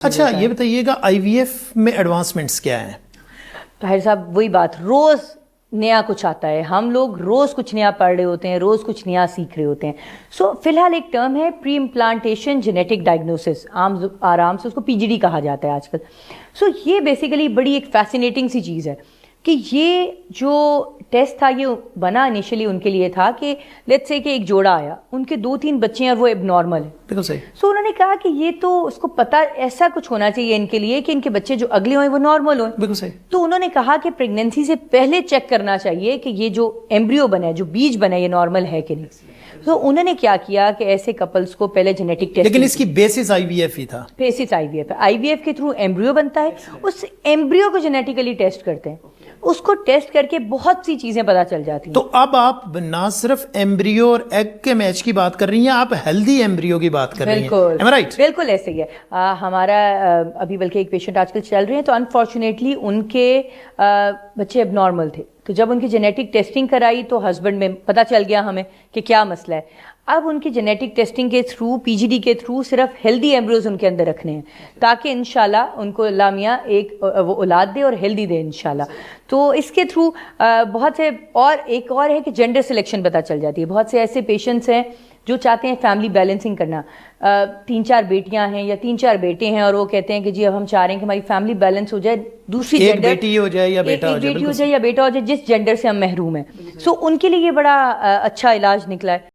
اچھا یہ بتائیے گا آئی وی ایف میں ایڈوانسمنٹس کیا ہیں؟ طاہر صاحب وہی بات، روز نیا کچھ آتا ہے، ہم لوگ روز کچھ نیا پڑھ رہے ہوتے ہیں، روز کچھ نیا سیکھ رہے ہوتے ہیں. فی الحال ایک ٹرم ہے پری امپلانٹیشن جینیٹک ڈائگنوسس، آرام سے اس کو PGD کہا جاتا ہے آج کل. یہ بیسیکلی بڑی ایک فیسینیٹنگ سی چیز ہے کہ یہ جو ٹیسٹ تھا یہ بنا انیشلی ان کے لیے تھا کہ لیٹس سے کہ ایک جوڑا آیا، ان کے 2-3 بچے ہیں اور وہ اب نارمل ہیں. بالکل صحیح. انہوں نے کہا کہ یہ تو اس کو پتہ ایسا کچھ ہونا چاہیے ان کے لیے کہ ان کے بچے جو اگلے ہوئیں وہ نارمل ہوئیں. بالکل صحیح. تو انہوں نے کہا کہ پریگنینسی سے پہلے چیک کرنا چاہیے کہ یہ جو ایمبریو بنا ہے، جو بیج بنا ہے، یہ نارمل ہے کہ نہیں. انہوں نے کیا کیا کہ ایسے کپلز کو پہلے جینیٹک ٹیسٹ، لیکن اس کی basis I we if he تھا. بیسس آئی وی ایف ہے. آئی وی ایف کے تھرو ایمبریو بنتا ہے، اس ایمبریو کو جینیٹیکلی ٹیسٹ کرتے ہیں، اس کو ٹیسٹ کر کے بہت سی چیزیں پتہ چل جاتی ہیں. تو اب آپ نہ صرف ایمبریو اور ایگ کے میچ کی بات کر رہی ہیں، آپ ہیلدی ایمبریو کی بات کر رہی ہیں. بالکل ایسے ہی ہے. ہمارا ابھی بلکہ ایک پیشنٹ آج کل چل رہے ہیں تو انفارچونیٹلی ان کے بچے اب نارمل تھے، تو جب ان کی جینیٹک ٹیسٹنگ کرائی تو ہسبینڈ میں پتہ چل گیا ہمیں کہ کیا مسئلہ ہے. اب ان کی جینیٹک ٹیسٹنگ کے تھرو PGD کے تھرو صرف ہیلدی ایمبریوز ان کے اندر رکھنے ہیں تاکہ انشاءاللہ ان کو اللہ میاں ایک وہ اولاد دے اور ہیلدی دے انشاءاللہ. تو اس کے تھرو بہت سے، اور ایک اور ہے کہ جینڈر سلیکشن پتہ چل جاتی ہے. بہت سے ایسے پیشنٹس ہیں جو چاہتے ہیں فیملی بیلنسنگ کرنا، 3-4 بیٹیاں ہیں یا 3-4 بیٹے ہیں اور وہ کہتے ہیں کہ جی اب ہم چاہ رہے ہیں کہ ہماری فیملی بیلنس ہو جائے، دوسری جینڈر بیٹی ہو جائے یا بیٹا ہو جائے، بیٹی ہو جائے یا بیٹا ہو جائے، جس جینڈر سے ہم محروم ہیں. ان کے لیے یہ بڑا اچھا علاج نکلا ہے.